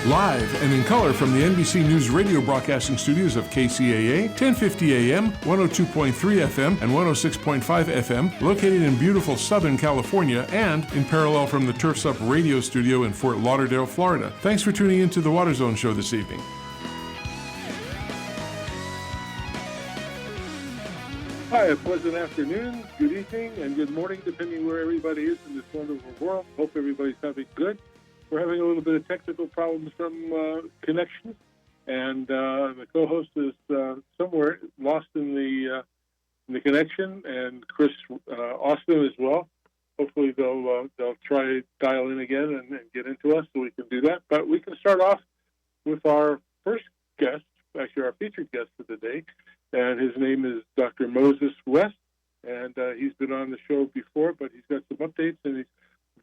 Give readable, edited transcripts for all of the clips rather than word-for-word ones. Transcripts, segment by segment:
Live and in color from the NBC News radio broadcasting studios of KCAA, 1050 AM, 102.3 FM, and 106.5 FM, located in beautiful Southern California, and in parallel from the Turf's Up radio studio in Fort Lauderdale, Florida. Thanks for tuning in to the Water Zone show this evening. Hi, a pleasant afternoon, good evening, and good morning, depending where everybody is in this wonderful world. Hope everybody's having good. We're having a little bit of technical problems from connections, and the co-host is somewhere lost in the connection, and Chris Austin as well. Hopefully they'll try dial in again and get into us so we can do that. But we can start off with our first guest, actually our featured guest for the day, and his name is Dr. Moses West, and he's been on the show before, but he's got some updates, and he's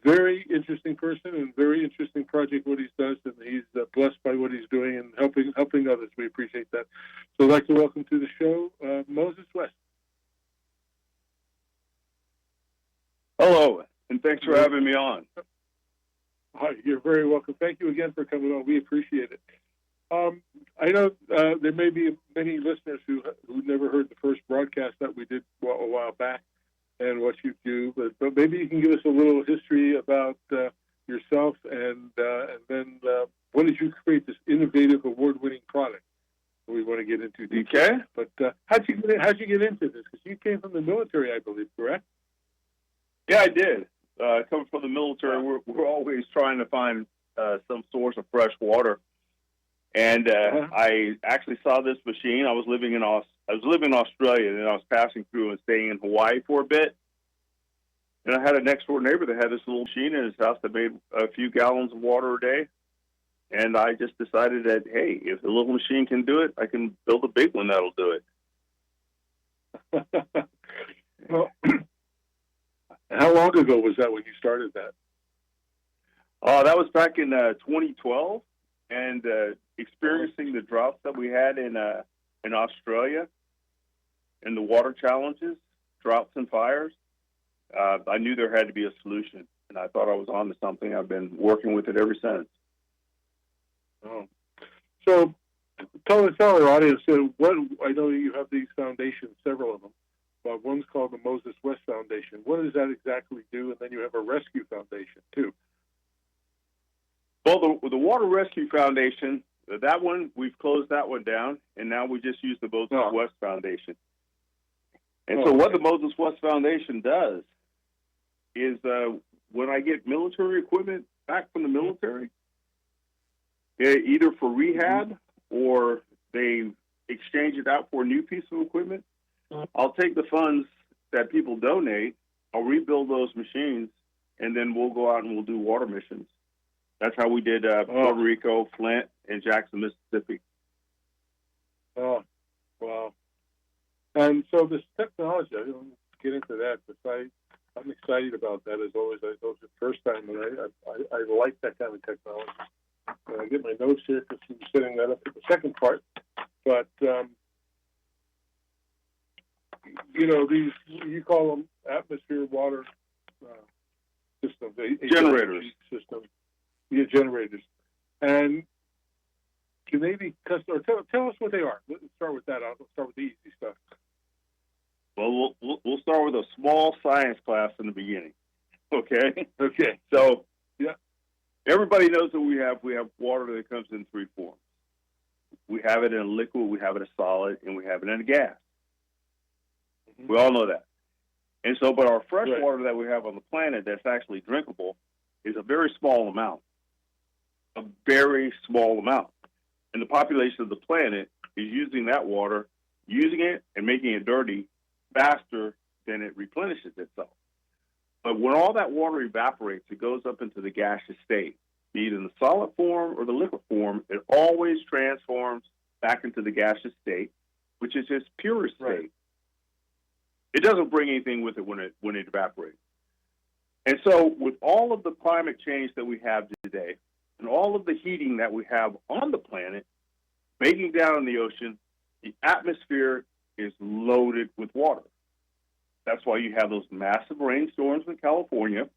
very interesting person and very interesting project what he does, and he's blessed by what he's doing and helping others. We appreciate that. So I'd like to welcome to the show Moses West. Hello, and thanks for having me on. Hi, you're very welcome. Thank you again for coming on. We appreciate it. I know there may be many listeners who never heard the first broadcast that we did a while back and what you do, but maybe you can give us a little history about yourself and then when did you create this innovative, award-winning product? We want to get into detail. Okay. But how'd you get into this? Because you came from the military, I believe, correct? Yeah, I did. Coming from the military, we're always trying to find some source of fresh water. And I actually saw this machine. I was living in Australia, and I was passing through and staying in Hawaii for a bit. And I had a next door neighbor that had this little machine in his house that made a few gallons of water a day. And I just decided that, hey, if the little machine can do it, I can build a big one that'll do it. Well, how long ago was that when you started that? That was back in 2012, and experiencing the droughts that we had in Australia and the water challenges, droughts and fires, I knew there had to be a solution, and I thought I was on to something. I've been working with it ever since. Oh. So tell our audience, I know you have these foundations, several of them, but one's called the Moses West Foundation. What does that exactly do? And then you have a rescue foundation, too. Well, the Water Rescue Foundation, that one, we've closed that one down, and now we just use the Moses West Foundation. And so what the Moses West Foundation does is when I get military equipment back from the military, either for rehab or they exchange it out for a new piece of equipment, I'll take the funds that people donate, I'll rebuild those machines, and then we'll go out and we'll do water missions. That's how we did Puerto Rico, Flint, and Jackson, Mississippi. Oh, wow. And so this technology, I don't get into that, but I'm excited about that as always. That was the first time, and I like that kind of technology. And I get my notes here because I'm setting that up for the second part. But, these, you call them atmosphere water systems. Generators. Systems. Yeah, generators. And can they be custom? Or tell us what they are. Let's start with that. I'll start with the easy stuff. Well, we'll start with a small science class in the beginning. Okay? Okay. So, yeah, everybody knows that we have water that comes in three forms. We have it in a liquid, we have it in a solid, and we have it in a gas. Mm-hmm. We all know that. And so, but our fresh water that we have on the planet that's actually drinkable is a very small amount. A very small amount. And the population of the planet is using that water, using it and making it dirty faster than it replenishes itself. But when all that water evaporates, it goes up into the gaseous state. Be it in the solid form or the liquid form, it always transforms back into the gaseous state, which is its purest state. Right. It doesn't bring anything with it when it evaporates. And so with all of the climate change that we have today and all of the heating that we have on the planet, making down in the ocean, the atmosphere is loaded with water. That's why you have those massive rainstorms in California,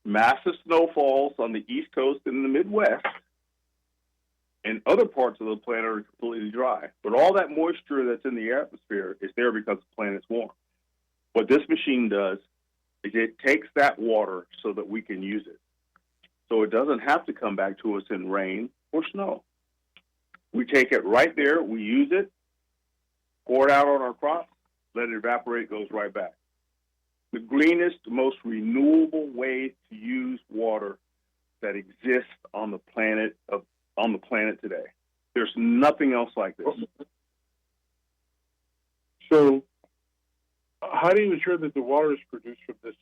massive snowfalls on the East Coast and in the Midwest, and other parts of the planet are completely dry. But all that moisture that's in the atmosphere is there because the planet's warm. What this machine does is it takes that water so that we can use it. So it doesn't have to come back to us in rain or snow. We take it right there, we use it, pour it out on our crops, let it evaporate, it goes right back. The greenest, most renewable way to use water that exists on the planet today. There's nothing else like this. So, how do you ensure that the waters produced from this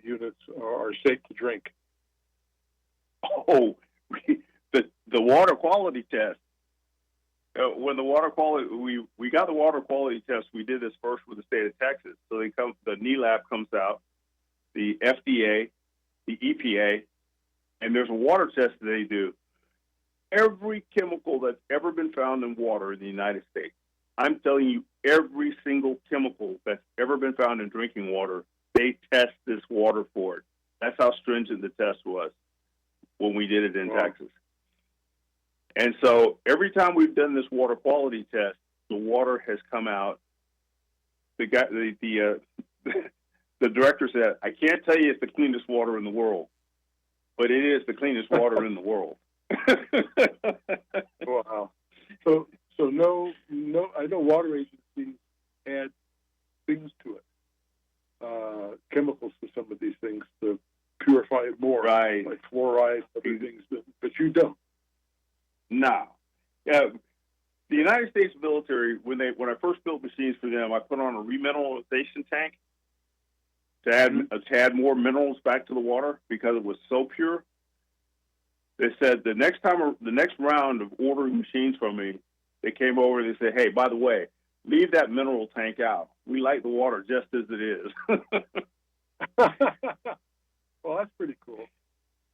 units are safe to drink? Oh, the water quality test. When the water quality, we got the water quality test. We did this first with the state of Texas. So the NELAB comes out, the FDA, the EPA, and there's a water test that they do. Every chemical that's ever been found in water in the United States, I'm telling you, every single chemical that's ever been found in drinking water, they test this water for it. That's how stringent the test was when we did it in Texas. And so every time we've done this water quality test, the water has come out. The director said, "I can't tell you it's the cleanest water in the world, but it is the cleanest water in the world." Wow. So no. I know water agencies add things to it, chemicals to some of these things to purify it more, right? Like fluoride, other things, but you don't. No. Yeah. The United States military, when I first built machines for them, I put on a remineralization tank to add more minerals back to the water because it was so pure. They said the next round of ordering machines from me, they came over and they said, "Hey, by the way, leave that mineral tank out. We like the water just as it is." Well, that's pretty cool.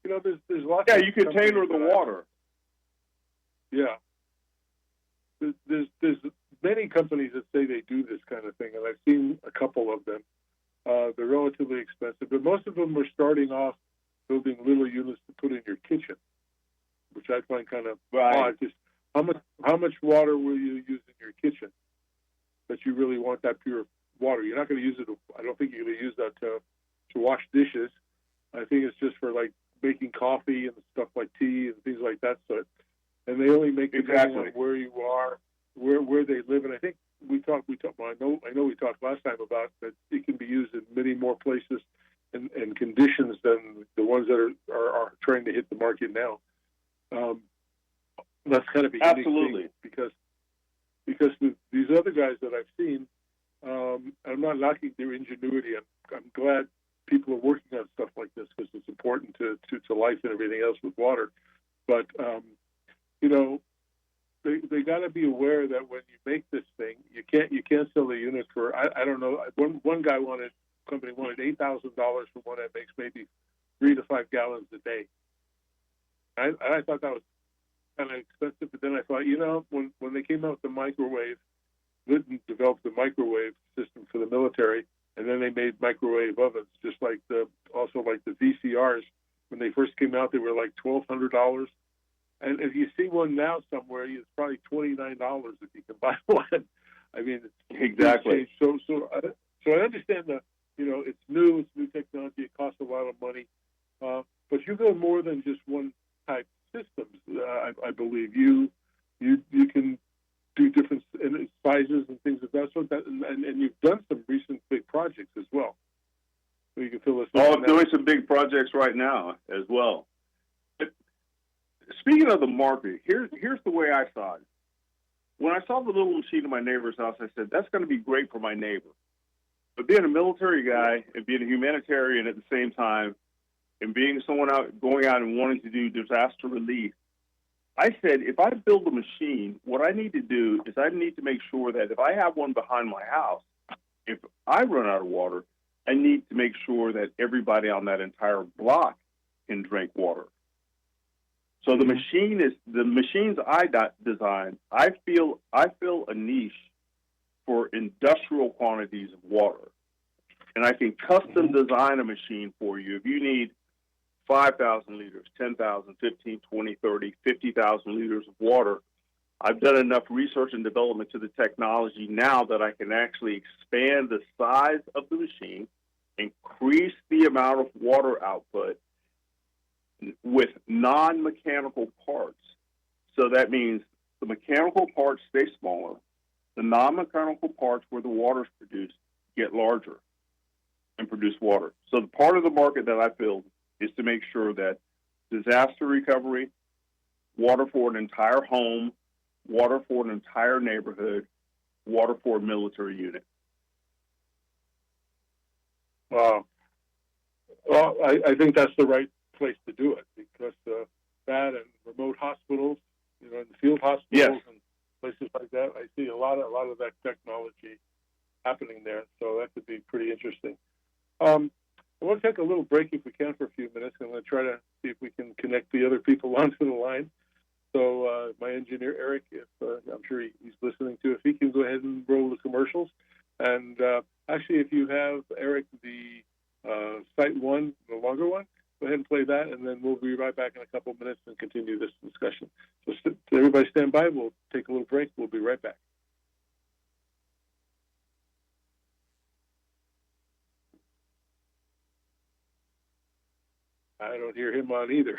You know, there's lots. Yeah, you can tailor the water. Yeah. There's many companies that say they do this kind of thing, and I've seen a couple of them. They're relatively expensive, but most of them are starting off building little units to put in your kitchen, which I find kind of odd. Just how much water will you use in your kitchen that you really want that pure water? You're not going to use it. I don't think you're going to use that to wash dishes. I think it's just for like making coffee and stuff like tea and things like that. So, and they only make it depending on where you are, where they live. And I think we talked. Well, I know we talked last time about that it can be used in many more places and conditions than the ones that are trying to hit the market now. That's kind of a unique thing because these other guys that I've seen, I'm not knocking their ingenuity. I'm glad people are working on stuff like this because it's important to life and everything else with water. But you know, they got to be aware that when you make this thing, you can't sell the unit for I don't know. One guy company wanted $8,000 for one that makes maybe 3 to 5 gallons a day. I thought that was kind of expensive, but then I thought, you know, when they came out with the microwave, Lytton developed the microwave system for the military, and then they made microwave ovens, just like the VCRs. When they first came out, they were like $1,200. And if you see one now somewhere, it's probably $29 if you can buy one. I mean, exactly. So I understand that, you know, it's new technology, it costs a lot of money, but you go more than just one type systems. I believe you can do different sizes and things of that sort. And you've done some recent big projects as well. So you can fill us in. I'm doing some big projects right now as well. Speaking of the market, here's the way I saw it. When I saw the little machine in my neighbor's house, I said, that's going to be great for my neighbor. But being a military guy and being a humanitarian at the same time and being someone going out and wanting to do disaster relief, I said, if I build a machine, what I need to do is I need to make sure that if I have one behind my house, if I run out of water, I need to make sure that everybody on that entire block can drink water. So the machines I design, I feel a niche for industrial quantities of water. And I can custom design a machine for you. If you need 5,000 liters, 10,000, 15, 20, 30, 50,000 liters of water. I've done enough research and development to the technology now that I can actually expand the size of the machine, increase the amount of water output with non-mechanical parts. So that means the mechanical parts stay smaller. The non-mechanical parts where the water is produced get larger and produce water. So the part of the market that I build is to make sure that disaster recovery, water for an entire home, water for an entire neighborhood, water for a military unit. Wow. Well, I think that's the right place to do it, because that and remote hospitals, in the field hospitals, yes, and places like that, I see a lot of that technology happening there. So that could be pretty interesting. I want to take a little break if we can for a few minutes. I'm going to try to see if we can connect the other people onto the line. So my engineer, Eric, if I'm sure he's listening to, if he can go ahead and roll the commercials. And actually, if you have, Eric, the site one, the longer one, go ahead and play that, and then we'll be right back in a couple of minutes and continue this discussion. So everybody stand by. We'll take a little break. We'll be right back. I don't hear him on either.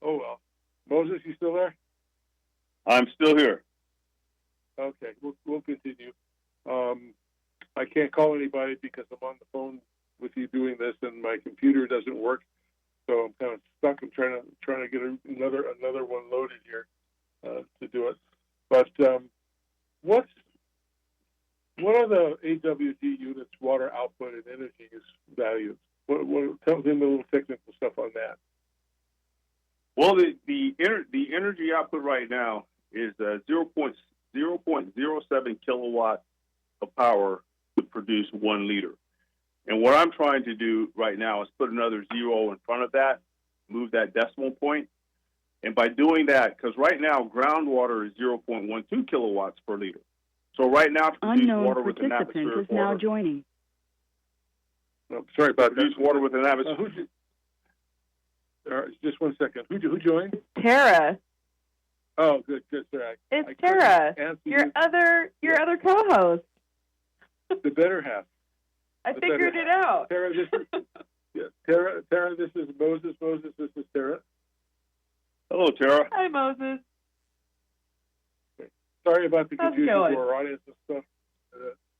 Oh, well. Moses, you still there? I'm still here. Okay, we'll continue. I can't call anybody because I'm on the phone with you doing this, and my computer doesn't work, so I'm kind of stuck. I'm trying to get another one loaded here to do it. But what are the AWD units' water output and energy use values? Tell me a little technical stuff on that. Well, the energy output right now is 0.07 kilowatts of power to produce 1 liter. And what I'm trying to do right now is put another zero in front of that, move that decimal point. And by doing that, because right now groundwater is 0.12 kilowatts per liter. So right now, to produce water with an atmosphere of water, now joining. Oh, sorry about produce that. water with an atmosphere. Just one second. Who joined? Tara. Oh, good. Sorry. It's Tara, your other co-host. The better half. I figured it out. Tara, Tara, this is Moses. Moses, this is Tara. Hello, Tara. Hi, Moses. Sorry about the confusion How's it to our audience and stuff.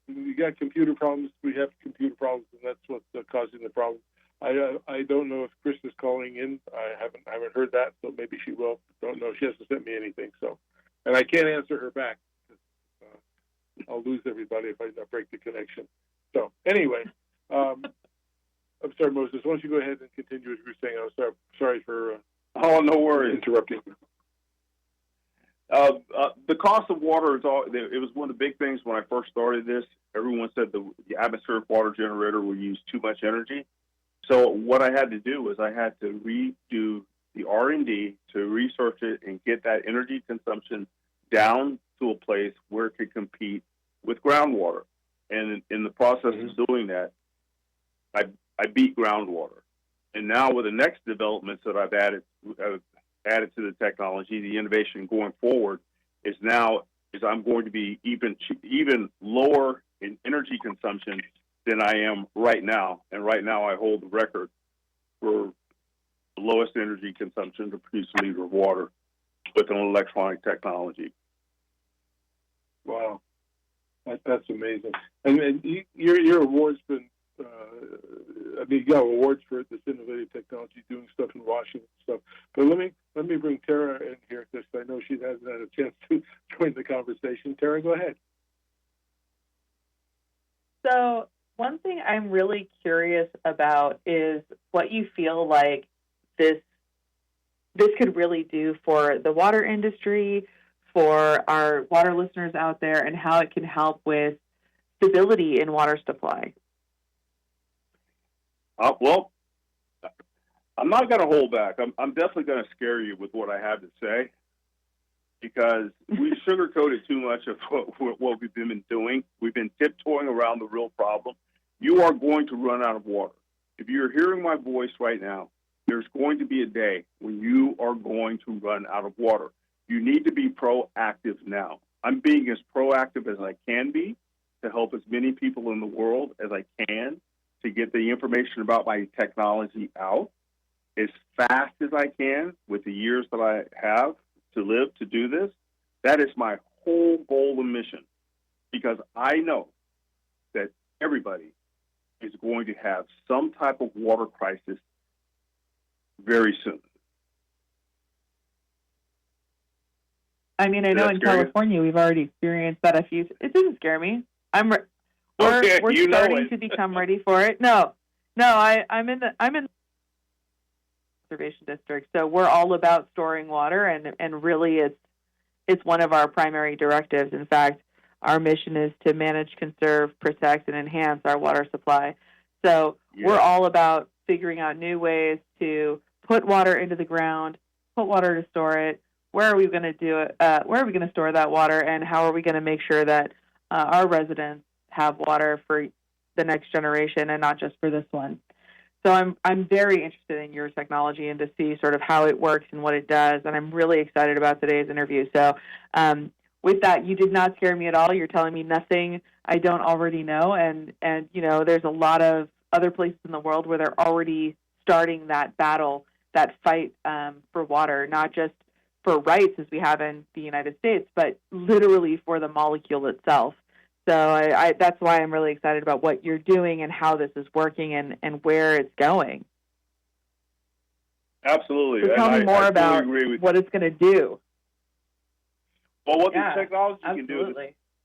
We got computer problems. We have computer problems, and that's what's causing the problem. I don't know if Chris is calling in. I haven't heard that, so maybe she will. Don't know. She hasn't sent me anything, so, and I can't answer her back. I'll lose everybody if I break the connection. So anyway, I'm sorry, Moses. Why don't you go ahead and continue as you were saying? I'm sorry for no worries. Interrupting. The cost of water it was one of the big things when I first started this. Everyone said the atmospheric water generator will use too much energy. So what I had to do was I had to redo the R&D to research it and get that energy consumption down to a place where it could compete with groundwater. And in the process of doing that, I beat groundwater. And now with the next developments that I've added to the technology, the innovation going forward is I'm going to be even lower in energy consumption than I am right now. And right now I hold the record for the lowest energy consumption to produce a liter of water with an electronic technology. Wow. That's amazing. And your award's been, you got awards for this innovative technology, doing stuff in Washington and stuff. But let me bring Tara in here, because I know she hasn't had a chance to join the conversation. Tara, go ahead. So one thing I'm really curious about is what you feel like this could really do for the water industry, for our water listeners out there, and how it can help with stability in water supply. Well, I'm not going to hold back. I'm definitely going to scare you with what I have to say, because we sugarcoated too much of what we've been doing. We've been tiptoeing around the real problem. You are going to run out of water. if you're hearing my voice right now, there's going to be a day when you are going to run out of water. You need to be proactive now. I'm being as proactive as I can be to help as many people in the world as I can to get the information about my technology out as fast as I can with the years that I have to live to do this. That is my whole goal and mission, because I know that everybody is going to have some type of water crisis very soon. I mean, I know in California we've already experienced that a few. It doesn't scare me. We're starting to become ready for it. No, I'm in the conservation district, so we're all about storing water, and really it's one of our primary directives. In fact, our mission is to manage, conserve, protect, and enhance our water supply. So we're all about figuring out new ways to put water into the ground, put water to store it. Where are we going to do it? Where are we going to store that water, and how are we going to make sure that our residents have water for the next generation and not just for this one? So I'm very interested in your technology and to see sort of how it works and what it does, and I'm really excited about today's interview. So with that, you did not scare me at all. You're telling me nothing I don't already know, and there's a lot of other places in the world where they're already starting that battle, that fight for water, not just for rights as we have in the United States, but literally for the molecule itself. So that's why I'm really excited about what you're doing and how this is working and where it's going. Absolutely. So tell me more about what it's going to do. Well, what the technology can do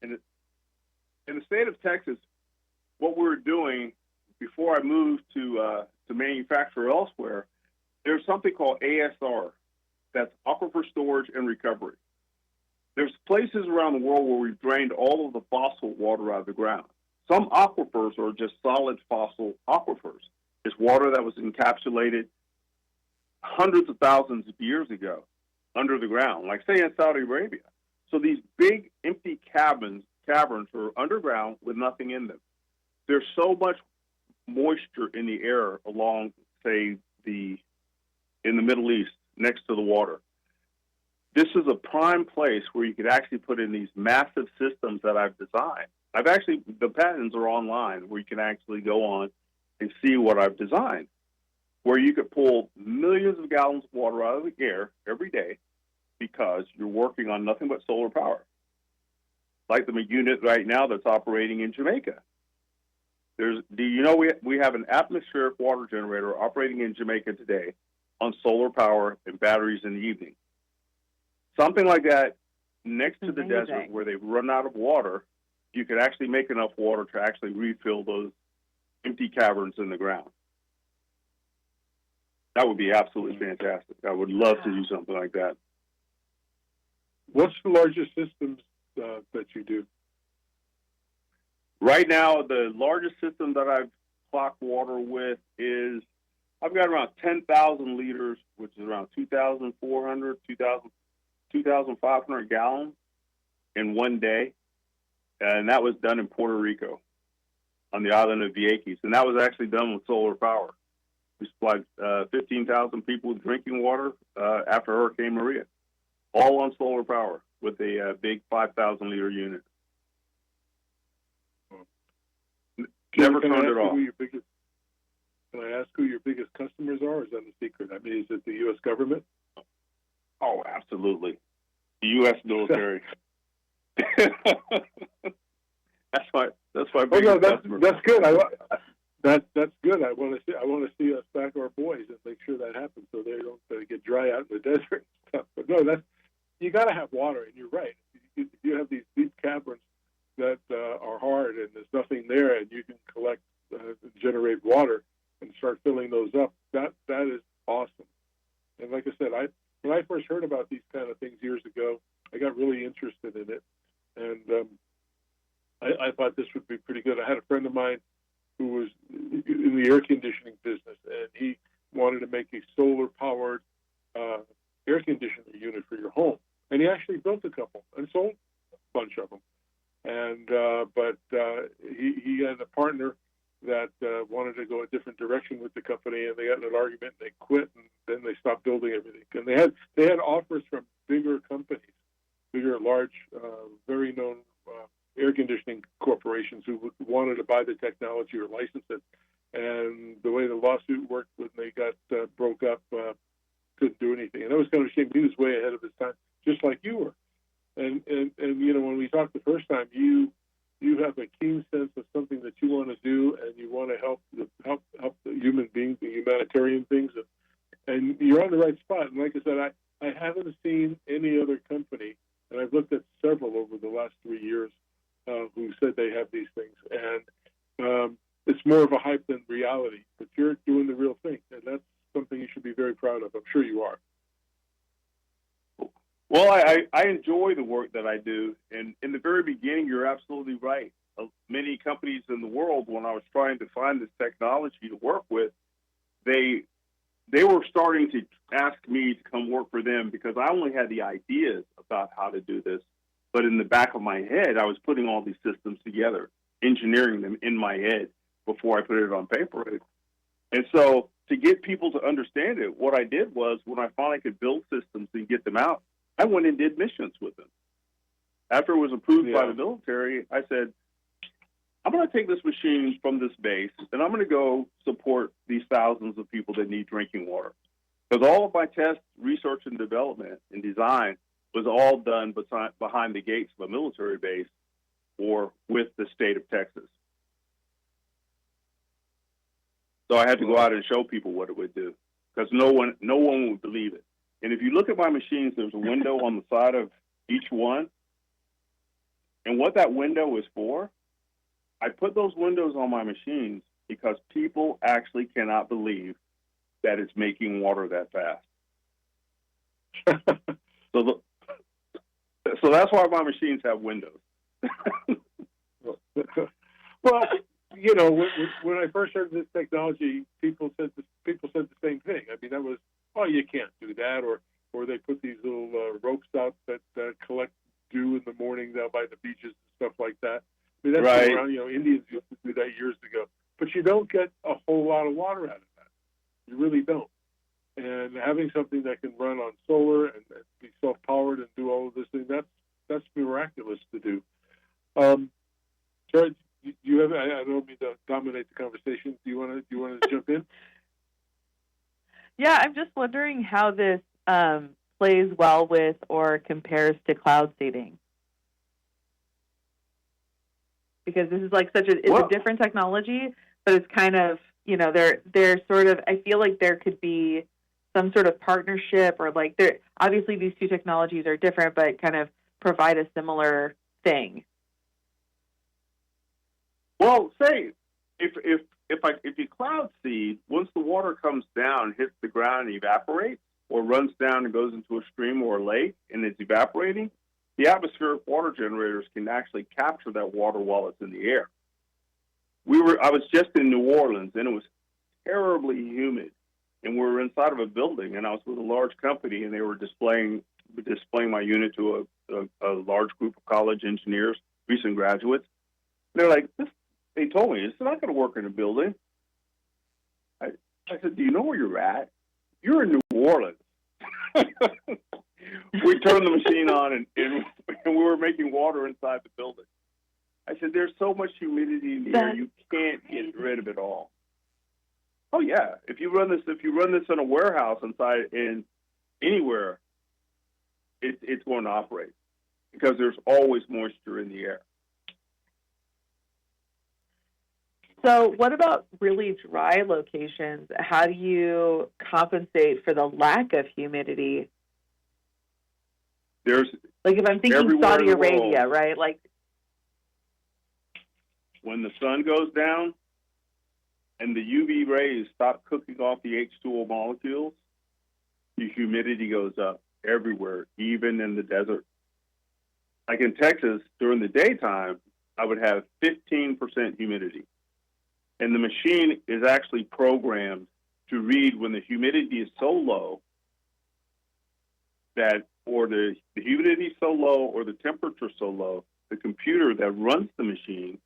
in the state of Texas, what we're doing before I moved to manufacture elsewhere, there's something called ASR. That's aquifer storage and recovery. There's places around the world where we've drained all of the fossil water out of the ground. Some aquifers are just solid fossil aquifers. It's water that was encapsulated hundreds of thousands of years ago under the ground, like say in Saudi Arabia. So these big empty caverns are underground with nothing in them. There's so much moisture in the air along, say, in the Middle East, next to the water. This is a prime place where you could actually put in these massive systems that I've designed. The patents are online where you can actually go on and see what I've designed, where you could pull millions of gallons of water out of the air every day because you're working on nothing but solar power. Like the unit right now that's operating in Jamaica. We have an atmospheric water generator operating in Jamaica today on solar power and batteries in the evening. Something like that next to the desert where they've run out of water, you could actually make enough water to actually refill those empty caverns in the ground. That would be absolutely fantastic. I would love to do something like that. What's the largest systems that you do? Right now, the largest system that I've clocked water with is I've got around 10,000 liters, which is around 2,400, 2,500 gallons in one day. And that was done in Puerto Rico on the island of Vieques. And that was actually done with solar power. We supplied 15,000 people with drinking water after Hurricane Maria, all on solar power with a big 5,000-liter unit. Never turned it off. Can I ask who your biggest customers are, or is that a secret? I mean, is it the U.S. government? Oh, absolutely. The U.S. military. That's my biggest customer. That's good. That's good. I want to see us back our boys and make sure that happens so they don't get dry out in the desert and stuff. But no, you got to have water, and you're right. You have these deep caverns that are hard, and there's nothing there, and you can collect, generate water, and start filling those up. That is awesome. And like I said, when I first heard about these kind of things years ago, I got really interested in it, and I thought this would be pretty good. I had a friend of mine who was in the air conditioning business, and he wanted to make a solar-powered air conditioner unit for your home, and he actually built a couple and sold a bunch of them. And but he had a partner that wanted to go a different direction with the company, and they got in an argument and they quit, and then they stopped building everything. And they had offers from bigger companies, bigger, large, very known air conditioning corporations who wanted to buy the technology or license it. And the way the lawsuit worked when they got broke up, couldn't do anything. And that was kind of a shame. He was way ahead of his time, just like you were. And you know, when we talked the first time, you have a keen sense of something that you want to do, and you want to help the human beings, the humanitarian things, and you're on the right spot. And like I said, I haven't seen any other company, and I've looked at several over the last 3 years who said they have these things, and it's more of a hype than reality. But you're doing the real thing, and that's something you should be very proud of. I'm sure you are. Well, I enjoy the work that I do, and in the very beginning, you're absolutely right. Many companies in the world, when I was trying to find this technology to work with, they were starting to ask me to come work for them because I only had the ideas about how to do this, but in the back of my head, I was putting all these systems together, engineering them in my head before I put it on paper. And so to get people to understand it, what I did was when I finally could build systems and get them out, I went and did missions with them. After it was approved by the military, I said, I'm going to take this machine from this base, and I'm going to go support these thousands of people that need drinking water. Because all of my tests, research and development and design was all done behind the gates of a military base or with the state of Texas. So I had to go out and show people what it would do because no one would believe it. And if you look at my machines, there's a window on the side of each one. And what that window is for, I put those windows on my machines because people actually cannot believe that it's making water that fast. So that's why my machines have windows. Well, you know, when I first heard this technology, people said the same thing. I mean, that was, oh, you can't do that, or they put these little ropes out that collect dew in the morning down by the beaches and stuff like that. I mean, that's right. Around, you know, Indians used to do that years ago. But you don't get a whole lot of water out of that. You really don't. And having something that can run on solar and be self-powered and do all of this thing, that's miraculous to do. Jared, do you have? I don't mean to dominate the conversation. Do you want to jump in? Yeah, I'm just wondering how this plays well with or compares to cloud seeding. Because this is like a different technology, but it's kind of, you know, they're sort of, I feel like there could be some sort of partnership, or like obviously these two technologies are different, but kind of provide a similar thing. Well, say if you cloud seed, once the water comes down, hits the ground and evaporates, or runs down and goes into a stream or a lake and it's evaporating, the atmospheric water generators can actually capture that water while it's in the air. I was just in New Orleans, and it was terribly humid, and we were inside of a building, and I was with a large company, and they were displaying my unit to a large group of college engineers, recent graduates. They're like, they told me, it's not going to work in a building. I said, do you know where you're at? You're in New Orleans. We turned the machine on, and we were making water inside the building. I said, there's so much humidity in the air, you can't get rid of it all. Oh yeah, if you run this in a warehouse inside in anywhere, it's going to operate because there's always moisture in the air. So what about really dry locations? How do you compensate for the lack of humidity? There's like if I'm thinking Saudi Arabia, right? Like when the sun goes down and the UV rays stop cooking off the H2O molecules, the humidity goes up everywhere, even in the desert. Like in Texas, during the daytime, I would have 15% humidity. And the machine is actually programmed to read when the humidity is so low that, or the humidity is so low or the temperature is so low, the computer that runs the machine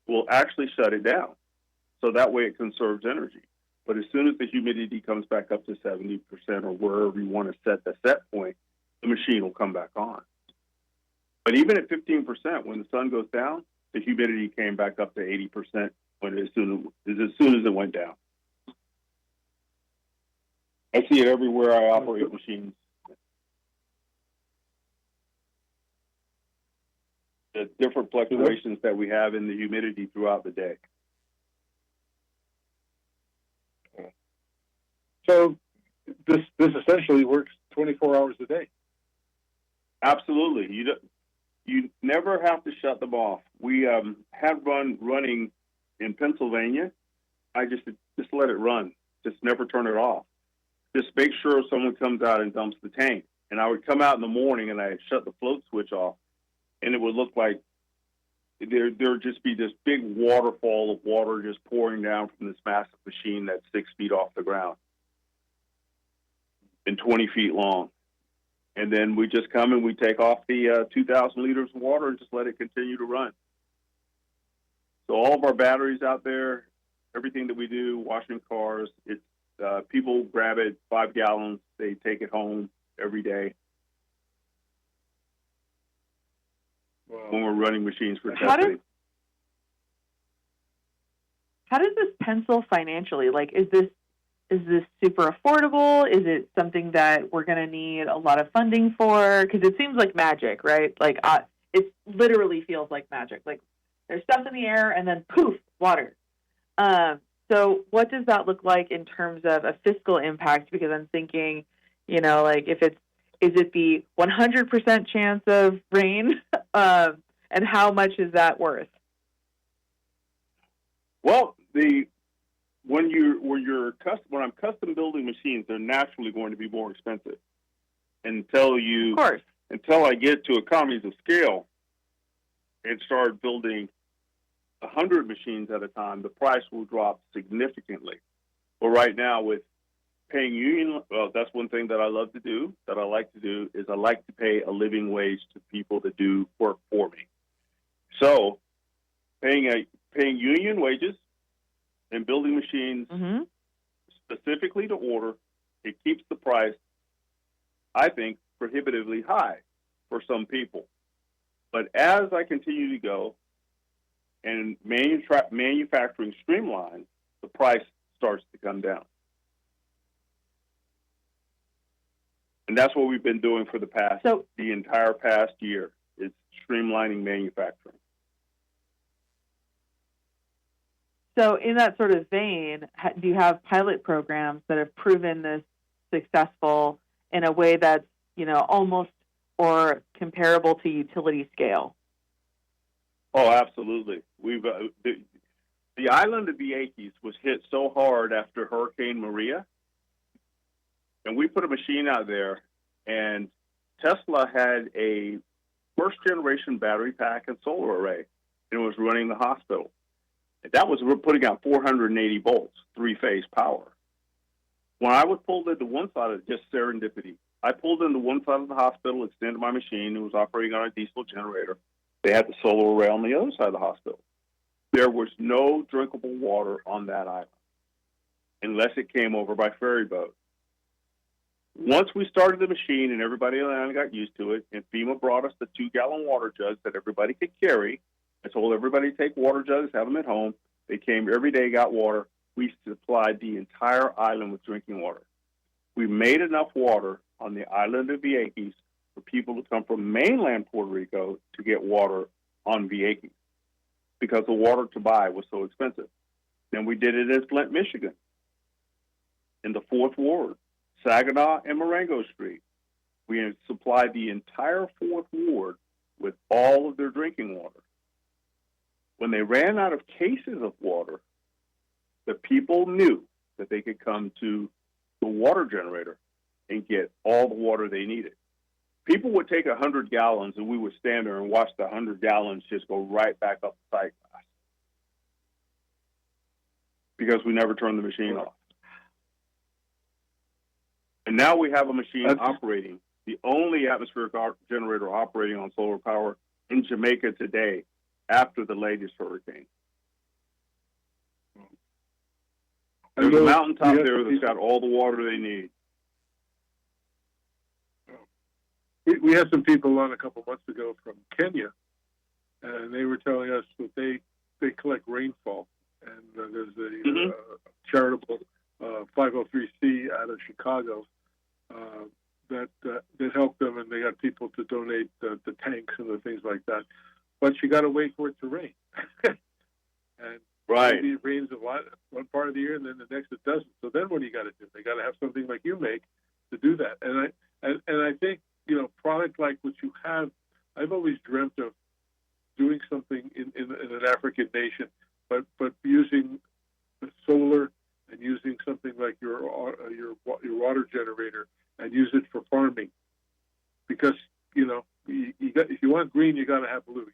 will actually shut it down. So that way it conserves energy. But as soon as the humidity comes back up to 70% or wherever you want to set the set point, the machine will come back on. But even at 15%, when the sun goes down, the humidity came back up to 80% as soon as it went down. I see it everywhere I operate machines. The different fluctuations that we have in the humidity throughout the day. So this essentially works 24 hours a day. Absolutely. You never have to shut them off. We had running in Pennsylvania. I just let it run. Just never turn it off. Just make sure someone comes out and dumps the tank. And I would come out in the morning and I'd shut the float switch off, and it would look like there would just be this big waterfall of water just pouring down from this massive machine that's 6 feet off the ground and 20 feet long. And then we just come and we take off the 2,000 liters of water and just let it continue to run. So all of our batteries out there, everything that we do, washing cars, it's people grab it, 5 gallons, they take it home every day. Wow. When we're running machines for testing. How does this pencil financially? Like, is this super affordable? Is it something that we're going to need a lot of funding for? Because it seems like magic, right? Like, it literally feels like magic. Like, there's stuff in the air and then poof, water. So what does that look like in terms of a fiscal impact? Because I'm thinking, like, is it the 100% chance of rain? And how much is that worth? Well, when I'm custom building machines, they're naturally going to be more expensive until I get to economies of scale and start building 100 machines at a time. The price will drop significantly. But right now, with paying union, well, that's one thing that I love to do. That I like to do is I like to pay a living wage to people that do work for me. So, paying union wages and building machines specifically to order, it keeps the price, I think, prohibitively high for some people. But as I continue to go and manufacturing streamlines, the price starts to come down. And that's what we've been doing for the entire past year, is streamlining manufacturing. So in that sort of vein, do you have pilot programs that have proven this successful in a way that's, almost or comparable to utility scale? Oh, absolutely. We've the island of the Yankees was hit so hard after Hurricane Maria, and we put a machine out there, and Tesla had a first-generation battery pack and solar array, and it was running the hospital. We're putting out 480 volts, 3-phase power. When I was pulled into one side of just serendipity, I pulled into one side of the hospital, extended my machine. It was operating on a diesel generator. They had the solar array on the other side of the hospital. There was no drinkable water on that island unless it came over by ferry boat. Once we started the machine and everybody on the island got used to it, and FEMA brought us the 2-gallon water jugs that everybody could carry, I told everybody to take water jugs, have them at home. They came every day, got water. We supplied the entire island with drinking water. We made enough water on the island of Vieques for people to come from mainland Puerto Rico to get water on Vieques because the water to buy was so expensive. Then we did it at Flint, Michigan, in the 4th Ward, Saginaw and Marengo Street. We supplied the entire 4th Ward with all of their drinking water. When they ran out of cases of water, the people knew that they could come to the water generator and get all the water they needed. People would take 100 gallons, and we would stand there and watch the 100 gallons just go right back up the sight glass because we never turned the machine off. And now we have a machine operating, the only atmospheric generator operating on solar power in Jamaica today after the latest hurricane. There's a mountaintop there that's got all the water they need. We had some people on a couple months ago from Kenya, and they were telling us that they collect rainfall, and there's a charitable 503c out of Chicago that helped them, and they got people to donate the tanks and the things like that. But you got to wait for it to rain, and maybe it rains a lot one part of the year, and then the next it doesn't. So then what do you got to do? They got to have something like you make to do that. And I think, product like what you have, I've always dreamt of doing something in an African nation, but using solar and using something like your water generator and use it for farming, because if you want green, you got to have blue.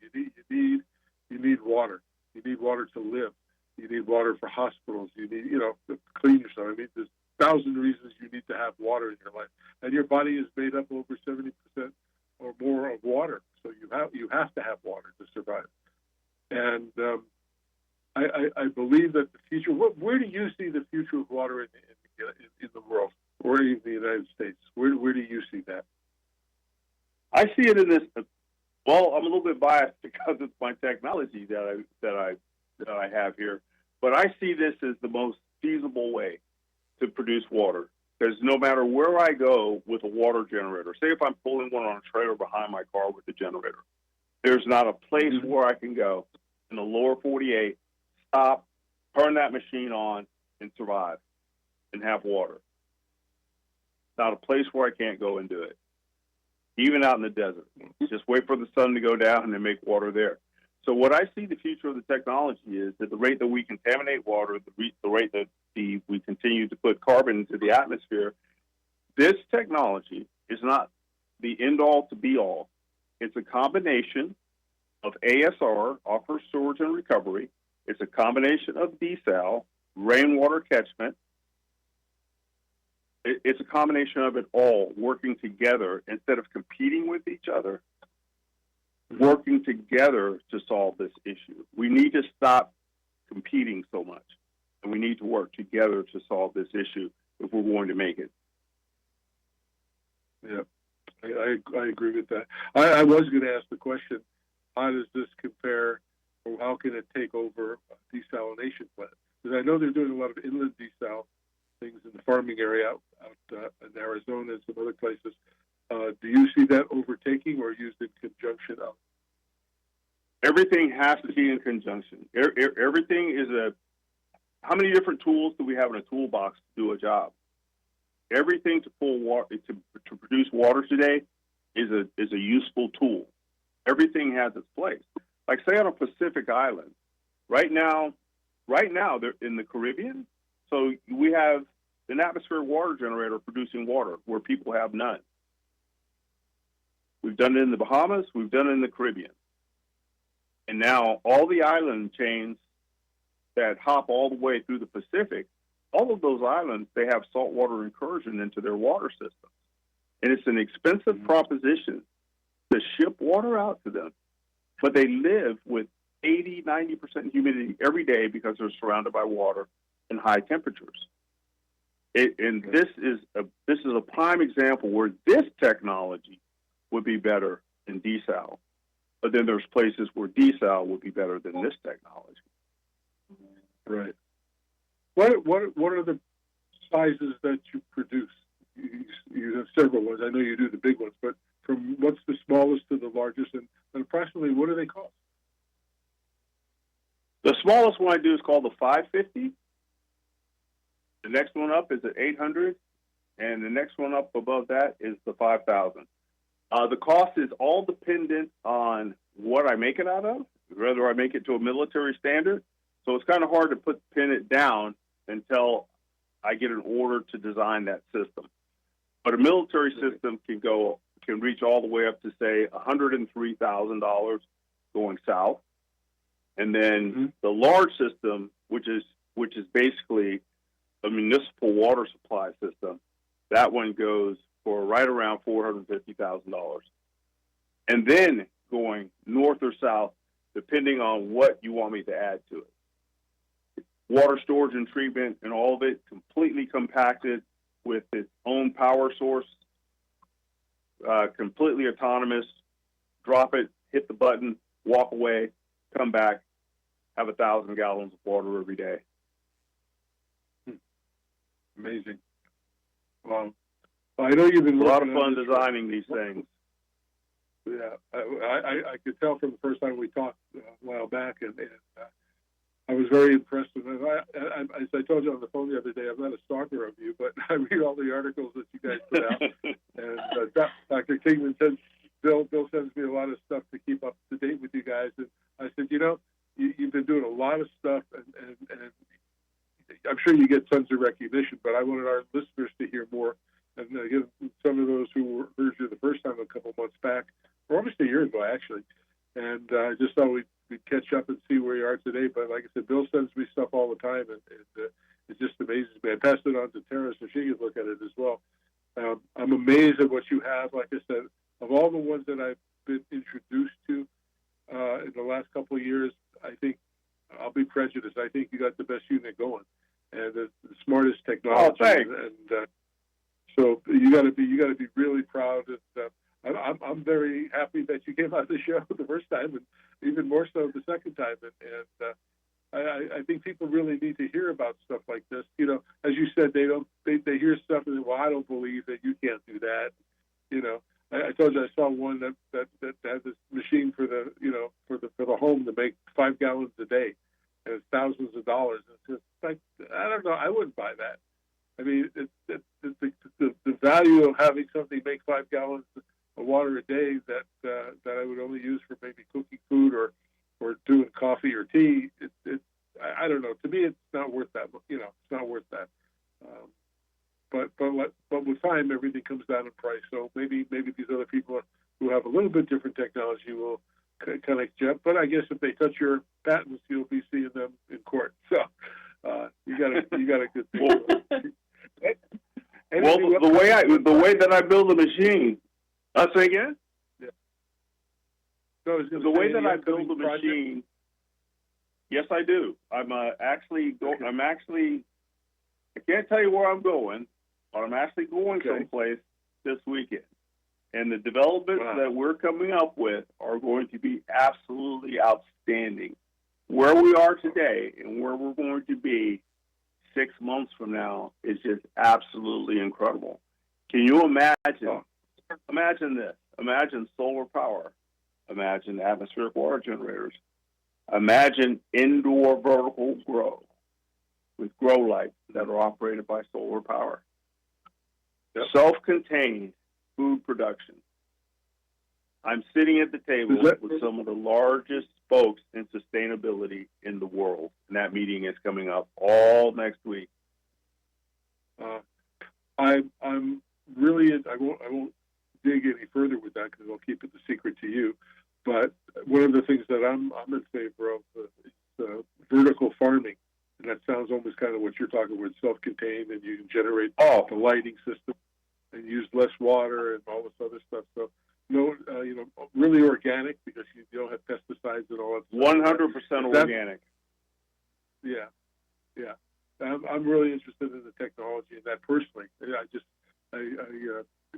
You need water. You need water to live. You need water for hospitals. You need to clean yourself. I mean, there's 1,000 reasons you need to have water in your life, and your body is made up over 70% or more of water. So you have to have water to survive. And I believe that the future. Where do you see the future of water in the world, or in the United States? Where do you see that? I see it in this. Well, I'm a little bit biased because it's my technology that I have here, but I see this as the most feasible way to produce water. Because no matter where I go with a water generator, say if I'm pulling one on a trailer behind my car with the generator, there's not a place where I can go in the lower 48, stop, turn that machine on, and survive and have water. Not a place where I can't go and do it. Even out in the desert. Just wait for the sun to go down and then make water there. So what I see the future of the technology is that the rate that we contaminate water, the rate that we continue to put carbon into the atmosphere, this technology is not the end-all to be-all. It's a combination of ASR, aquifer storage and recovery. It's a combination of desal, rainwater catchment. It's a combination of it all working together instead of competing with each other, working together to solve this issue. We need to stop competing so much, and we need to work together to solve this issue if we're going to make it. Yeah, I agree with that. I was going to ask the question, how does this compare, or how can it take over desalination plants? Because I know they're doing a lot of inland desal things in the farming area out in Arizona and some other places. Do you see that overtaking or used in conjunction of? Everything has to be in conjunction. Everything is how many different tools do we have in a toolbox to do a job? Everything to pull water, to produce water today is a useful tool. Everything has its place. Like say on a Pacific island, right now they're in the Caribbean. So we have an atmospheric water generator producing water where people have none. We've done it in the Bahamas. We've done it in the Caribbean. And now all the island chains that hop all the way through the Pacific, all of those islands, they have saltwater incursion into their water systems. And it's an expensive proposition to ship water out to them. But they live with 80, 90% humidity every day because they're surrounded by water and high temperatures. This is a prime example where this technology would be better than desal. But then there's places where desal would be better than this technology. Right. What are the sizes that you produce? You have several ones. I know you do the big ones, but from what's the smallest to the largest, and approximately what do they cost? The smallest one I do is called the 550. The next one up is at 800, and the next one up above that is the 5,000. The cost is all dependent on what I make it out of, whether I make it to a military standard. So it's kind of hard to pin it down until I get an order to design that system. But a military system can reach all the way up to say $103,000 going south, and then the large system, which is basically a municipal water supply system, that one goes for right around $450,000. And then going north or south, depending on what you want me to add to it. water storage and treatment and all of it completely compacted with its own power source, completely autonomous. Drop it, hit the button, walk away, come back, have 1,000 gallons of water every day. Amazing. Well, I know you've been a lot of working fun designing these things. Yeah, I could tell from the first time we talked a while back, and I was very impressed. And as I told you on the phone the other day, I'm not a stalker of you, but I read all the articles that you guys put out. And Dr. Kingman says, Bill sends me a lot of stuff to keep up to date with you guys. And I said, you've been doing a lot of stuff, and I'm sure you get tons of recognition, but I wanted our listeners to hear more. And again, some of those who heard you the first time a couple months back, or almost a year ago, actually. And I just thought we'd catch up and see where you are today. But like I said, Bill sends me stuff all the time, and it just amazes me. I passed it on to Tara so she could look at it as well. I'm amazed at what you have. Like I said, of all the ones that I've been introduced to in the last couple of years, I think I'll be prejudiced. I think you got the best unit going and the smartest technology. Oh, thanks. And so you got to be really proud. And I'm very happy that you came on the show the first time, and even more so the second time. And I think people really need to hear about stuff like this. As you said, they hear stuff and I don't believe that you can't do that. I told you I saw one that had this machine for the home to make 5 gallons a day, and it's thousands of dollars. It's just like, I don't know, I wouldn't buy that. I mean, the value of having something make 5 gallons of water a day that I would only use for maybe cooking food or doing coffee or tea. I don't know. To me, it's not worth that. It's not worth that. But with time, everything comes down in price. So maybe these other people who have a little bit different technology will kind of jump. But I guess if they touch your patents, you'll be seeing them in court. So you got a good thing. Well, the way that I build a machine. I'll say again. Yeah. So the way that I build a machine. Yes, I do. I'm actually. I can't tell you where I'm going, but I'm actually going someplace this weekend. And the developments that we're coming up with are going to be absolutely outstanding. Where we are today and where we're going to be 6 months from now is just absolutely incredible. Can you imagine? Imagine this. Imagine solar power. Imagine atmospheric water generators. Imagine indoor vertical grow with grow lights that are operated by solar power. Yep. Self-contained food production. I'm sitting at the table with some of the largest folks in sustainability in the world, and that meeting is coming up all next week. I'm really. I won't dig any further with that because I'll keep it the secret to you. But one of the things that I'm in favor of is vertical farming, and that sounds almost kind of what you're talking about, self-contained, and you can generate the lighting system and use less water and all this other stuff. So really organic because you don't have pesticides and all that. 100% organic. Yeah. I'm really interested in the technology and that personally.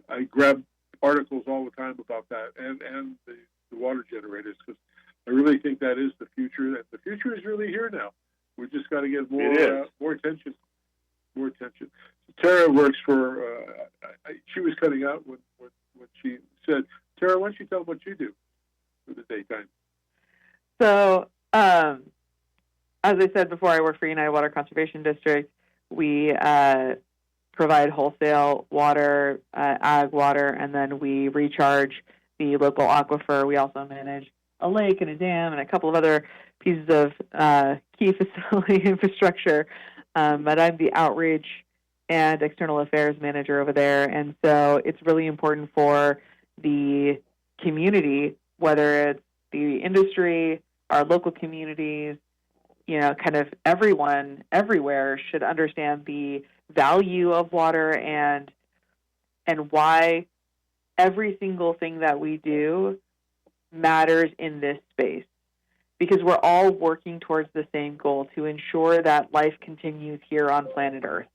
I grab articles all the time about that and the water generators because I really think that is the future. And the future is really here now. We just got to get more attention. More attention. Tara works for. She was cutting out when she said, "Tara, why don't you tell them what you do for the daytime?" So, as I said before, I work for United Water Conservation District. We provide wholesale water, ag water, and then we recharge the local aquifer. We also manage a lake and a dam and a couple of other pieces of key facility infrastructure. But I'm the outreach and external affairs manager over there. And so it's really important for the community, whether it's the industry, our local communities, kind of everyone, everywhere should understand the value of water and why every single thing that we do matters in this space. because we're all working towards the same goal to ensure that life continues here on planet Earth.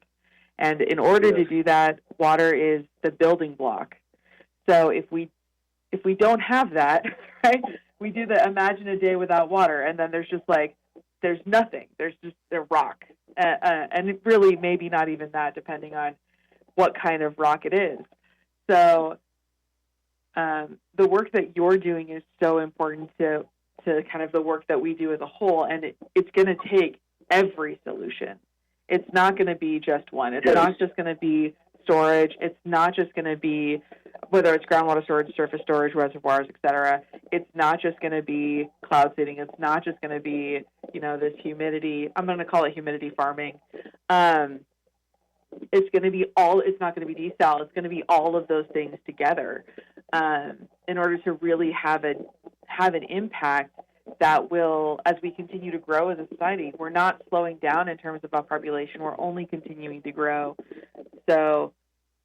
And in order to do that, water is the building block. So if we don't have that, right, we do the imagine a day without water, and then there's nothing. There's just a rock. And it really maybe not even that, depending on what kind of rock it is. So the work that you're doing is so important to kind of the work that we do as a whole, and it's going to take every solution. It's not going to be just one. It's not just going to be storage. It's not just going to be, whether it's groundwater storage, surface storage, reservoirs, et cetera. It's not just going to be cloud seeding. It's not just going to be, this humidity. I'm going to call it humidity farming. It's going to be it's not going to be desal. It's going to be all of those things together in order to really have an impact that will, as we continue to grow as a society, we're not slowing down in terms of our population. We're only continuing to grow. So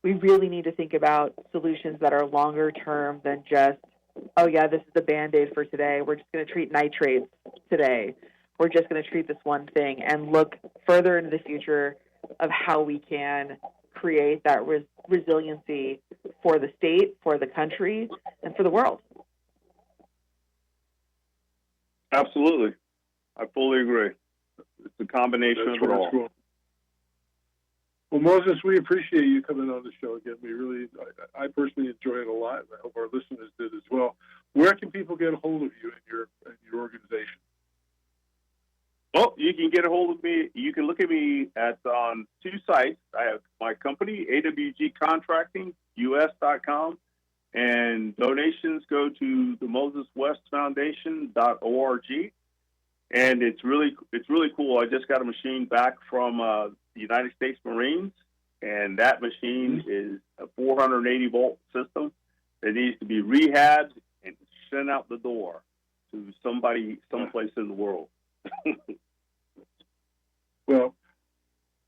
we really need to think about solutions that are longer term than just, oh yeah, this is the Band-Aid for today. We're just going to treat nitrates today. We're just going to treat this one thing, and look further into the future of how we can create that resiliency for the state, for the country, and for the world. Absolutely. I fully agree. It's a combination of it all. Cool. Well, Moses, we appreciate you coming on the show again. I personally enjoy it a lot, and I hope our listeners did as well. Where can people get a hold of you and your organization? Well, you can get a hold of me. You can look at me on two sites. I have my company, awgcontractingus.com, and donations go to the MosesWestFoundation.org. And it's really cool. I just got a machine back from the United States Marines, and that machine is a 480-volt system that needs to be rehabbed and sent out the door to someplace in the world. Well,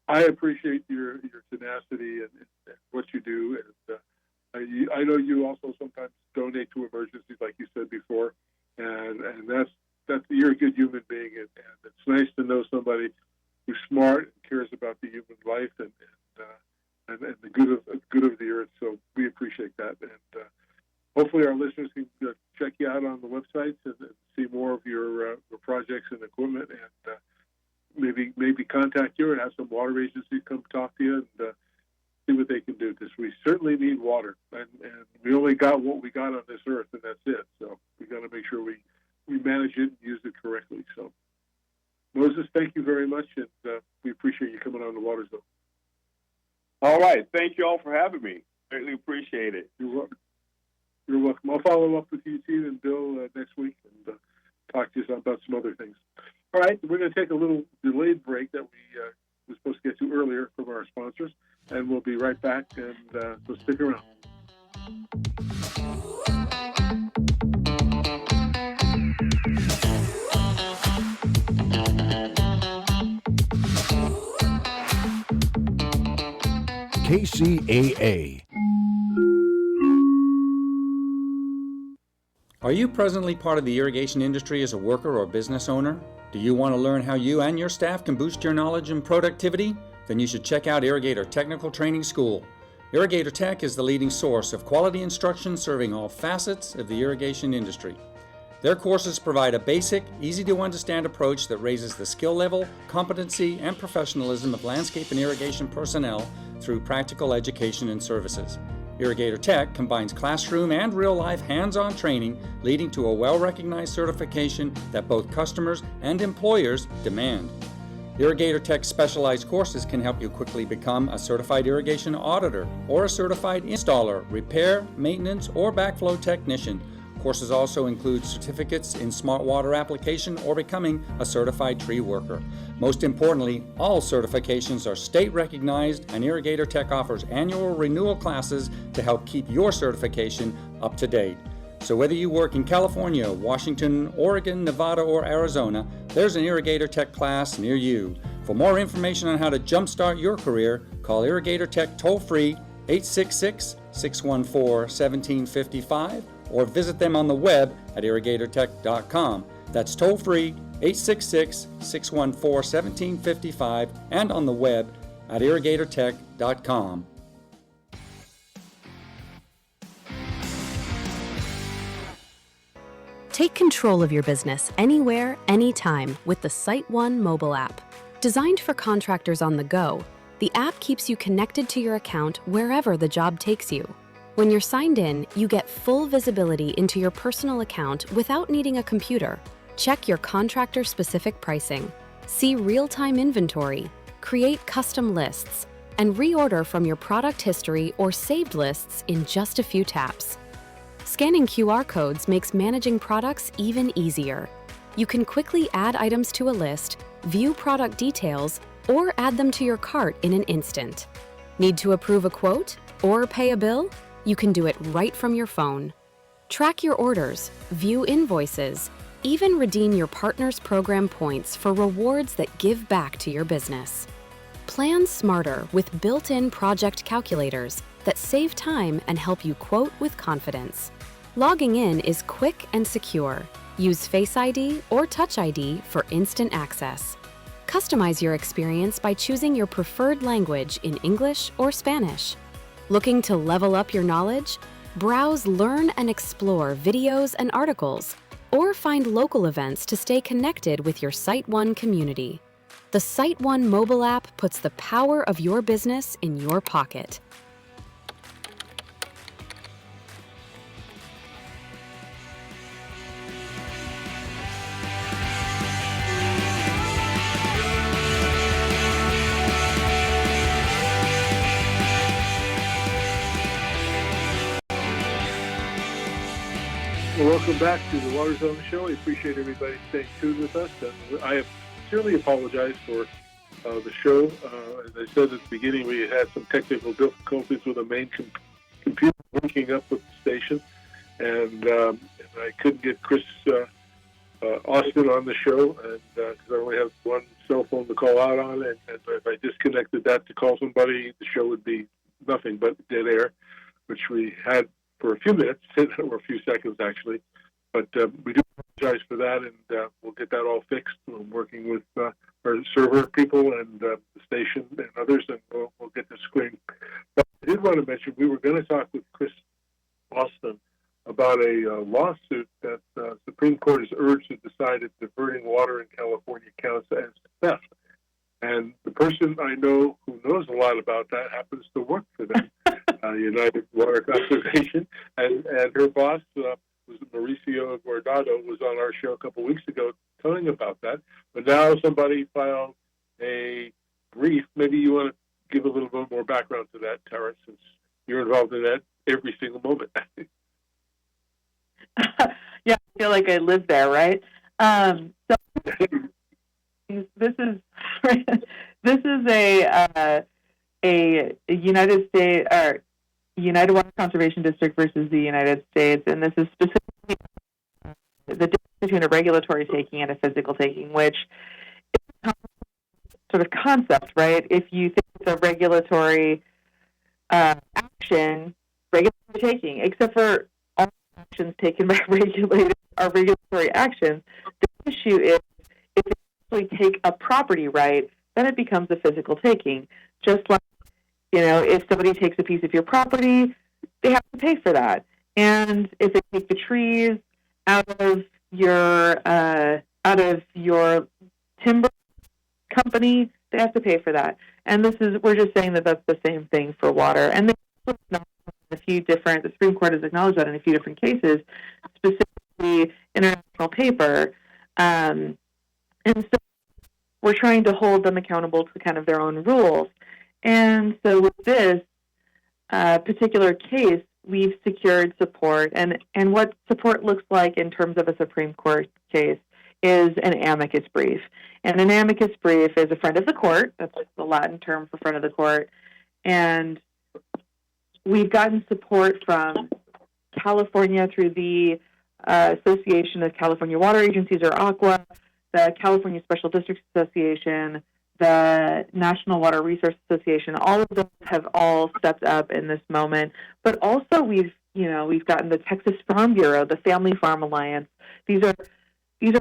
I appreciate your tenacity and what you do, and I know you also sometimes donate to emergencies, like you said before, and that's you're a good human being, and it's nice to know somebody who's smart and cares about the human life and the good of the earth. So we appreciate that, and hopefully our listeners can check you out on the websites and see more of your projects and equipment, and maybe contact you and have some water agencies come talk to you and see what they can do, because we certainly need water, and we only got what we got on this earth, and that's it. So we got to make sure we manage it and use it correctly. So, Moses, thank you very much, and we appreciate you coming on the Water Zone. All right. Thank you all for having me. Greatly appreciate it. You're welcome. You're welcome. I'll follow up with you, Steve and Bill, next week and talk to you about some other things. All right. We're going to take a little delayed break that we were supposed to get to earlier from our sponsors, and we'll be right back, and so stick around. KCAA. Are you presently part of the irrigation industry as a worker or business owner? Do you want to learn how you and your staff can boost your knowledge and productivity? Then you should check out Irrigator Technical Training School. Irrigator Tech is the leading source of quality instruction serving all facets of the irrigation industry. Their courses provide a basic, easy-to-understand approach that raises the skill level, competency, and professionalism of landscape and irrigation personnel through practical education and services. Irrigator Tech combines classroom and real-life hands-on training, leading to a well-recognized certification that both customers and employers demand. Irrigator Tech's specialized courses can help you quickly become a certified irrigation auditor or a certified installer, repair, maintenance, or backflow technician. Courses also include certificates in smart water application or becoming a certified tree worker. Most importantly, all certifications are state recognized, and Irrigator Tech offers annual renewal classes to help keep your certification up to date. So whether you work in California, Washington, Oregon, Nevada, or Arizona, there's an Irrigator Tech class near you. For more information on how to jumpstart your career, call Irrigator Tech toll-free 866-614-1755 or visit them on the web at irrigatortech.com. That's toll free 866-614-1755 and on the web at irrigatortech.com. Take control of your business anywhere, anytime with the SiteOne mobile app. Designed for contractors on the go, the app keeps you connected to your account wherever the job takes you. When you're signed in, you get full visibility into your personal account without needing a computer. Check your contractor-specific pricing, see real-time inventory, create custom lists, and reorder from your product history or saved lists in just a few taps. Scanning QR codes makes managing products even easier. You can quickly add items to a list, view product details, or add them to your cart in an instant. Need to approve a quote or pay a bill? You can do it right from your phone. Track your orders, view invoices, even redeem your partner's program points for rewards that give back to your business. Plan smarter with built-in project calculators that save time and help you quote with confidence. Logging in is quick and secure. Use Face ID or Touch ID for instant access. Customize your experience by choosing your preferred language in English or Spanish. Looking to level up your knowledge? Browse, learn, and explore videos and articles, or find local events to stay connected with your SiteOne community. The SiteOne mobile app puts the power of your business in your pocket. Well, welcome back to the Water Zone Show. I appreciate everybody staying tuned with us. And I sincerely apologize for the show. As I said at the beginning, we had some technical difficulties with the main computer linking up with the station. And I couldn't get Chris Austin on the show because I only have one cell phone to call out on. And if I disconnected that to call somebody, the show would be nothing but dead air, which we had for a few minutes, or a few seconds actually, but we do apologize for that, and we'll get that all fixed. We're working with our server people and the station and others, and we'll get this screen. But I did want to mention we were going to talk with Chris Austin about a lawsuit that the Supreme Court has urged to decide if diverting water in California counts as theft. And the person I know who knows a lot about that happens to work for them. United Water Conservation, and her boss, was Mauricio Guardado, was on our show a couple of weeks ago telling about that. But now somebody filed a brief. Maybe you want to give a little bit more background to that, Tara, since you're involved in that every single moment. Yeah, I feel like I live there, right? So this is a United States or United Water Conservation District versus the United States, and this is specifically the difference between a regulatory taking and a physical taking, which is a sort of concept, right? If you think it's a regulatory action, regulatory taking, except for all actions taken by regulators are regulatory actions, the issue is if you actually take a property right, then it becomes a physical taking. Just like, if somebody takes a piece of your property, they have to pay for that. And if they take the trees out of your timber company, they have to pay for that. And we're just saying that that's the same thing for water. And the Supreme Court has acknowledged that in a few different cases, specifically international paper. And so we're trying to hold them accountable to kind of their own rules. And so with this particular case, we've secured support. And what support looks like in terms of a Supreme Court case is an amicus brief. And an amicus brief is a friend of the court. That's like the Latin term for friend of the court. And we've gotten support from California through the Association of California Water Agencies, or ACWA, the California Special Districts Association, the National Water Resource Association. All of those have all stepped up in this moment. But also we've we've gotten the Texas Farm Bureau, the Family Farm Alliance. These are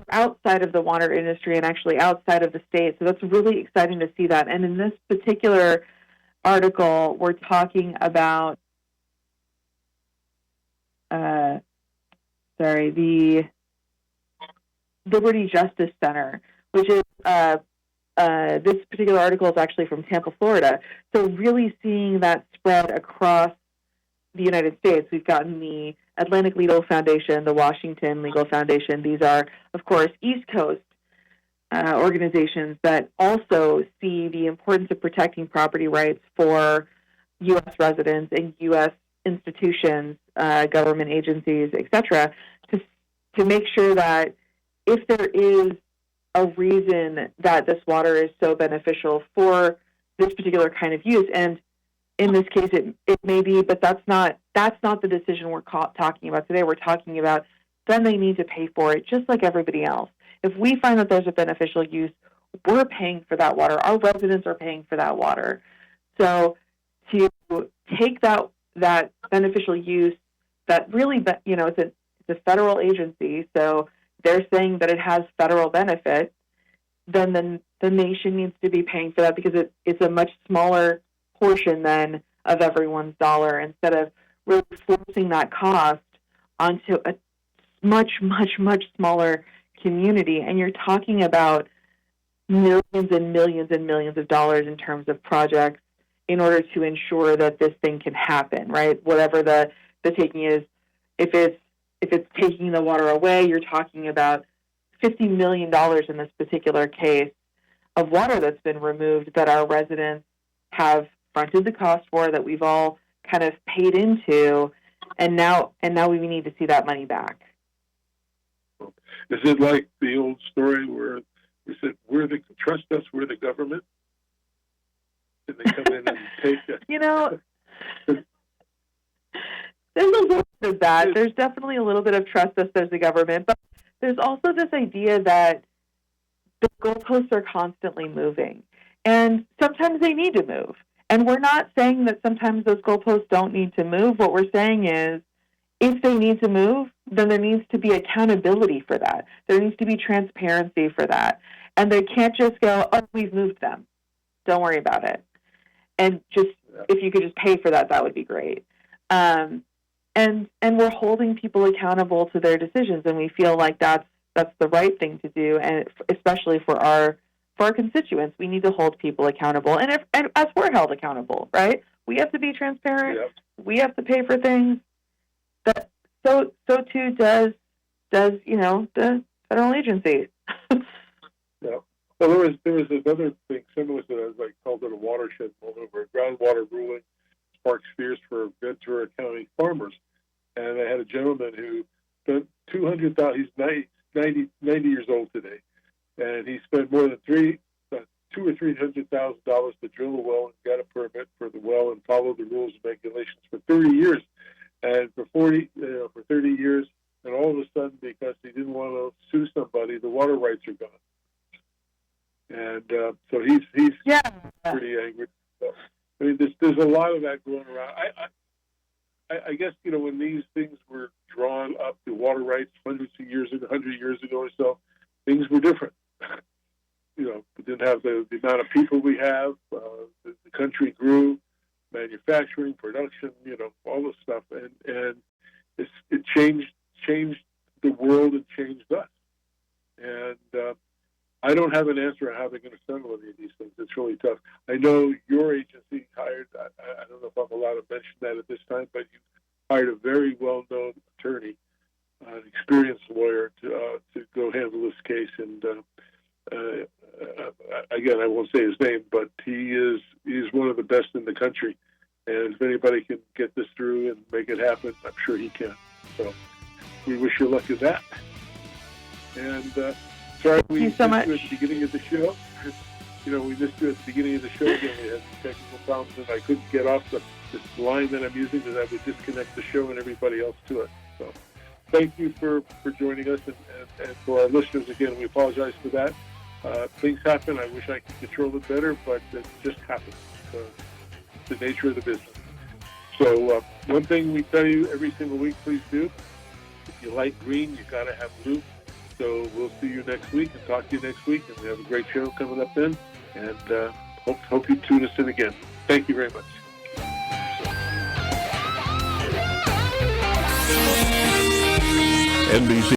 outside of the water industry and actually outside of the state. So that's really exciting to see that. And in this particular article, we're talking about, the Liberty Justice Center, which is, this particular article is actually from Tampa, Florida. So really seeing that spread across the United States. We've gotten the Atlantic Legal Foundation, the Washington Legal Foundation. These are, of course, East Coast organizations that also see the importance of protecting property rights for U.S. residents and U.S. institutions, government agencies, etc., to make sure that if there is a reason that this water is so beneficial for this particular kind of use, and in this case it may be, but that's not the decision we're talking about today. We're talking about then they need to pay for it just like everybody else. If we find that there's a beneficial use, we're paying for that water. Our residents are paying for that water. So to take that beneficial use that really, it's a federal agency, so they're saying that it has federal benefit, then the nation needs to be paying for that because it's a much smaller portion then of everyone's dollar, instead of really forcing that cost onto a much, much, much smaller community. And you're talking about millions and millions and millions of dollars in terms of projects in order to ensure that this thing can happen, right? Whatever the taking is, if it's taking the water away, you're talking about $50 million in this particular case of water that's been removed that our residents have fronted the cost for, that we've all kind of paid into, and now we need to see that money back. Is it like the old story where we said, trust us, we're the government? And they come in and take it. There's a little bit of that. There's definitely a little bit of trust us as the government, but there's also this idea that the goalposts are constantly moving, and sometimes they need to move. And we're not saying that sometimes those goalposts don't need to move. What we're saying is, if they need to move, then there needs to be accountability for that. There needs to be transparency for that. And they can't just go, oh, we've moved them. Don't worry about it. And just, if you could just pay for that, that would be great. And we're holding people accountable to their decisions, and we feel like that's the right thing to do, and especially for our constituents, we need to hold people accountable, and as we're held accountable, right? We have to be transparent. Yep. We have to pay for things. But so too does the federal agencies. Yeah. Well, there was another thing similar to that. I called it a watershed moment, where groundwater ruling sparked fears for Ventura County farmers. And I had a gentleman who spent $200,000. He's 90 years old today, and he spent more than $200,000 or $300,000 to drill a well and got a permit for the well and followed the rules and regulations for 30 years. And for 30 years, and all of a sudden, because he didn't want to sue somebody, the water rights are gone. And so he's pretty angry. So, I mean, there's a lot of that going around. I guess, when these things were drawn up, the water rights 100 years ago or so, things were different. We didn't have the amount of people we have. The country grew, manufacturing, production, all this stuff, and it changed the world and changed us. And I don't have an answer on how they're going to settle any of these things. It's really tough. I know your agency hired, I don't know if I'm allowed to mention that at this time, but you hired a very well-known attorney, an experienced lawyer to go handle this case. And again, I won't say his name, but he's one of the best in the country. And if anybody can get this through and make it happen, I'm sure he can. So we wish you luck in that. And sorry we missed you at the beginning of the show. We missed you at the beginning of the show. Again, we had some technical problems, and I couldn't get off this line that I'm using because I would disconnect the show and everybody else to it. So thank you for joining us. And for our listeners, again, we apologize for that. Things happen. I wish I could control it better, but it just happens. It's the nature of the business. So one thing we tell you every single week, please do. If you like green, you got to have blue. So we'll see you next week and talk to you next week. And we have a great show coming up then. And hope you tune us in again. Thank you very much. NBC